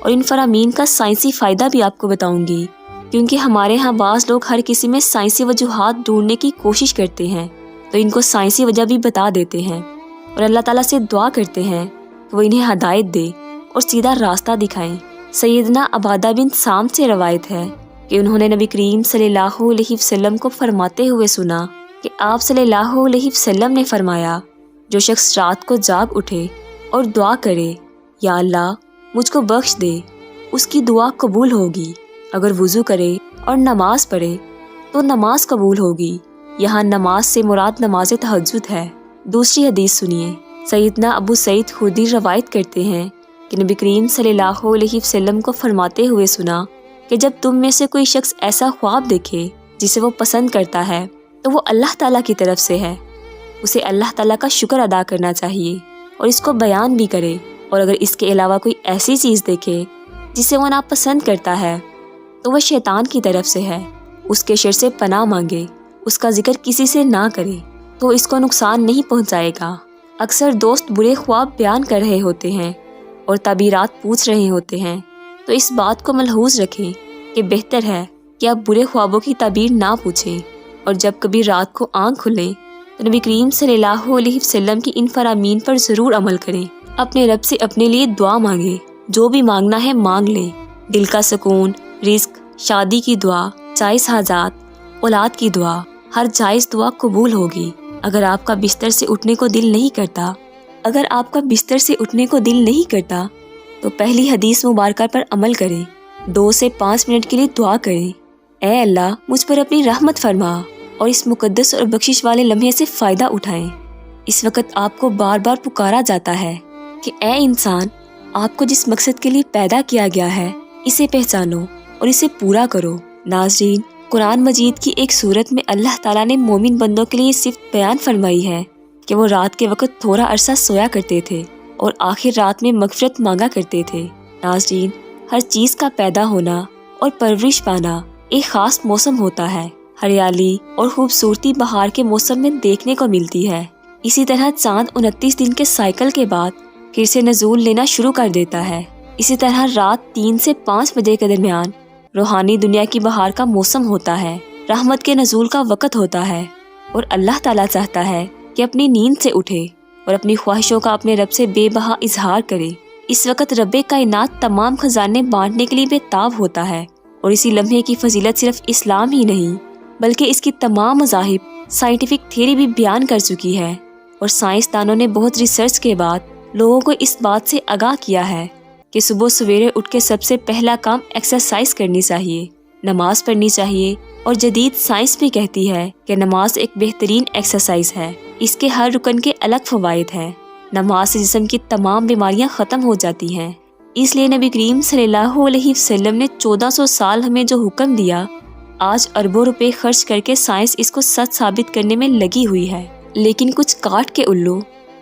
اور ان فرامین کا سائنسی فائدہ بھی آپ کو بتاؤں گی، کیونکہ ہمارے ہاں بعض لوگ ہر کسی میں سائنسی وجوہات ڈھونڈنے کی کوشش کرتے ہیں، تو ان کو سائنسی وجہ بھی بتا دیتے ہیں اور اللہ تعالیٰ سے دعا کرتے ہیں کہ وہ انہیں ہدایت دے اور سیدھا راستہ دکھائیں۔ سیدنا عبادہ بن سام سے روایت ہے کہ انہوں نے نبی کریم صلی اللہ علیہ وسلم کو فرماتے ہوئے سنا کہ آپ صلی اللہ علیہ وسلم نے فرمایا، جو شخص رات کو جاگ اٹھے اور دعا کرے یا اللہ مجھ کو بخش دے، اس کی دعا قبول ہوگی۔ اگر وضو کرے اور نماز پڑھے تو نماز قبول ہوگی۔ یہاں نماز سے مراد نماز تہجد ہے۔ دوسری حدیث سنیے۔ سیدنا ابو سعید خدری روایت کرتے ہیں کہ نبی کریم صلی اللہ علیہ وسلم کو فرماتے ہوئے سنا کہ جب تم میں سے کوئی شخص ایسا خواب دیکھے جسے وہ پسند کرتا ہے تو وہ اللہ تعالیٰ کی طرف سے ہے، اسے اللہ تعالیٰ کا شکر ادا کرنا چاہیے اور اس کو بیان بھی کرے، اور اگر اس کے علاوہ کوئی ایسی چیز دیکھے جسے وہ ناپسند کرتا ہے تو وہ شیطان کی طرف سے ہے، اس کے شر سے پناہ مانگے، اس کا ذکر کسی سے نہ کرے تو اس کو نقصان نہیں پہنچائے گا۔ اکثر دوست برے خواب بیان کر رہے ہوتے ہیں اور تعبیرات پوچھ رہے ہوتے ہیں، تو اس بات کو ملحوظ رکھیں کہ بہتر ہے کہ آپ برے خوابوں کی تعبیر نہ پوچھیں، اور جب کبھی رات کو آنکھ کھلیں تو نبی کریم صلی اللہ علیہ وسلم کی ان فرامین پر ضرور عمل کریں۔ اپنے رب سے اپنے لیے دعا مانگیں، جو بھی مانگنا ہے مانگ لیں، دل کا سکون، رزق، شادی کی دعا، جائز حاجات، اولاد کی دعا، ہر جائز دعا قبول ہوگی۔ اگر آپ کا بستر سے اٹھنے کو دل نہیں کرتا تو پہلی حدیث مبارکہ پر عمل کریں، 2 سے 5 منٹ کے لیے دعا کریں، اے اللہ مجھ پر اپنی رحمت فرما، اور اس مقدس اور بخشش والے لمحے سے فائدہ اٹھائیں۔ اس وقت آپ کو بار بار پکارا جاتا ہے کہ اے انسان، آپ کو جس مقصد کے لیے پیدا کیا گیا ہے اسے پہچانو اور اسے پورا کرو۔ ناظرین، قرآن مجید کی ایک سورت میں اللہ تعالیٰ نے مومن بندوں کے لیے صرف بیان فرمائی ہے کہ وہ رات کے وقت تھوڑا عرصہ سویا کرتے تھے اور آخر رات میں مغفرت مانگا کرتے تھے۔ ناظرین، ہر چیز کا پیدا ہونا اور پرورش پانا ایک خاص موسم ہوتا ہے۔ ہریالی اور خوبصورتی بہار کے موسم میں دیکھنے کو ملتی ہے۔ اسی طرح چاند 29 دن کے سائیکل کے بعد پھر سے نزول لینا شروع کر دیتا ہے۔ اسی طرح رات 3 سے 5 بجے کے درمیان روحانی دنیا کی بہار کا موسم ہوتا ہے، رحمت کے نزول کا وقت ہوتا ہے، اور اللہ تعالیٰ چاہتا ہے کہ اپنی نیند سے اٹھے اور اپنی خواہشوں کا اپنے رب سے بے بہا اظہار کرے۔ اس وقت رب کائنات تمام خزانے بانٹنے کے لیے بے تاب ہوتا ہے، اور اسی لمحے کی فضیلت صرف اسلام ہی نہیں بلکہ اس کی تمام مذاہب سائنٹیفک تھیوری بھی بیان کر چکی ہے، اور سائنسدانوں نے بہت ریسرچ کے بعد لوگوں کو اس بات سے آگاہ کیا ہے کہ صبح سویرے اٹھ کے سب سے پہلا کام ایکسرسائز کرنی چاہیے، نماز پڑھنی چاہیے، اور جدید سائنس بھی کہتی ہے کہ نماز ایک بہترین ایکسرسائز ہے۔ اس کے ہر رکن کے الگ فوائد ہیں۔ نماز سے جسم کی تمام بیماریاں ختم ہو جاتی ہیں۔ اس لیے نبی کریم صلی اللہ علیہ وسلم نے 1400 سال ہمیں جو حکم دیا، آج اربوں روپے خرچ کر کے سائنس اس کو سچ ثابت کرنے میں لگی ہوئی ہے، لیکن کچھ کاٹ کے الو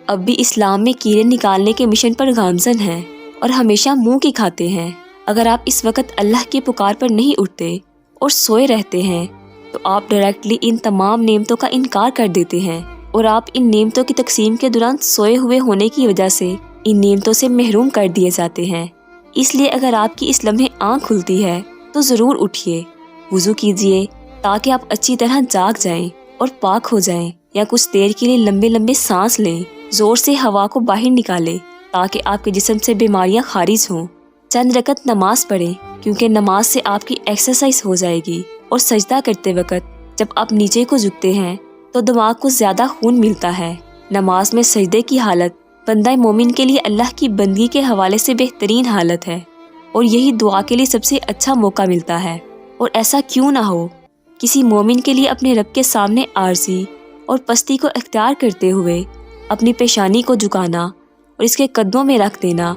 اب بھی اسلام میں کیڑے نکالنے کے مشن پر گامزن ہیں اور ہمیشہ منہ کی کھاتے ہیں۔ اگر آپ اس وقت اللہ کی پکار پر نہیں اٹھتے اور سوئے رہتے ہیں تو آپ ڈائریکٹلی ان تمام نعمتوں کا انکار کر دیتے ہیں، اور آپ ان نعمتوں کی تقسیم کے دوران سوئے ہوئے ہونے کی وجہ سے ان نعمتوں سے محروم کر دیے جاتے ہیں۔ اس لیے اگر آپ کی اس لمحے آنکھ کھلتی ہے تو ضرور اٹھیے، وضو کیجیے تاکہ آپ اچھی طرح جاگ جائیں اور پاک ہو جائیں، یا کچھ دیر کے لیے لمبے لمبے سانس لیں، زور سے ہوا کو باہر نکالیں تاکہ آپ کے جسم سے بیماریاں خارج ہوں۔ چند رکعت نماز پڑھیں، کیونکہ نماز سے آپ کی ایکسرسائز ہو جائے گی، اور سجدہ کرتے وقت جب آپ نیچے کو جھکتے ہیں تو دماغ کو زیادہ خون ملتا ہے۔ نماز میں سجدے کی حالت بندہ مومن کے لیے اللہ کی بندگی کے حوالے سے بہترین حالت ہے، اور یہی دعا کے لیے سب سے اچھا موقع ملتا ہے۔ اور ایسا کیوں نہ ہو، کسی مومن کے لیے اپنے رب کے سامنے عاجزی اور پستی کو اختیار کرتے ہوئے اپنی پیشانی کو جھکانا اور اس کے قدموں میں رکھ دینا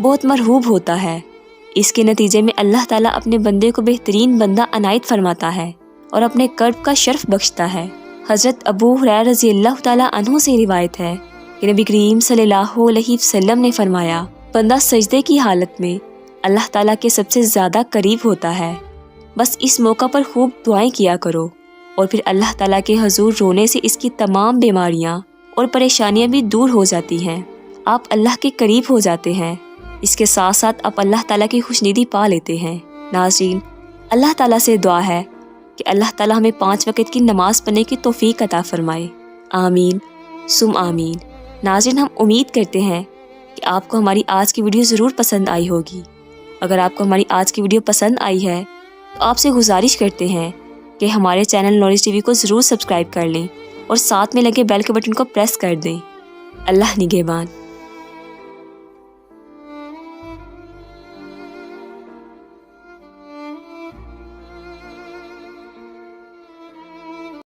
بہت مرحوب ہوتا ہے۔ اس کے نتیجے میں اللہ تعالیٰ اپنے بندے کو بہترین بندہ عنایت فرماتا ہے اور اپنے قرب کا شرف بخشتا ہے۔ حضرت ابو ہریرہ رضی اللہ تعالیٰ عنہ سے روایت ہے کہ نبی کریم صلی اللہ علیہ وسلم نے فرمایا، بندہ سجدے کی حالت میں اللہ تعالیٰ کے سب سے زیادہ قریب ہوتا ہے۔ بس اس موقع پر خوب دعائیں کیا کرو، اور پھر اللہ تعالیٰ کے حضور رونے سے اس کی تمام بیماریاں اور پریشانیاں بھی دور ہو جاتی ہیں۔ آپ اللہ کے قریب ہو جاتے ہیں اس کے ساتھ ساتھ آپ اللہ تعالیٰ کی خوشنودی پا لیتے ہیں۔ ناظرین، اللہ تعالیٰ سے دعا ہے کہ اللہ تعالیٰ ہمیں 5 وقت کی نماز پڑھنے کی توفیق عطا فرمائے۔ آمین سم آمین۔ ناظرین، ہم امید کرتے ہیں کہ آپ کو ہماری آج کی ویڈیو ضرور پسند آئی ہوگی۔ اگر آپ کو ہماری آج کی ویڈیو پسند آئی ہے تو آپ سے گزارش کرتے ہیں کہ ہمارے چینل نالج ٹی وی کو ضرور سبسکرائب کر لیں اور ساتھ میں لگے بیل کے بٹن کو پریس کر دیں۔ اللہ نگہبان۔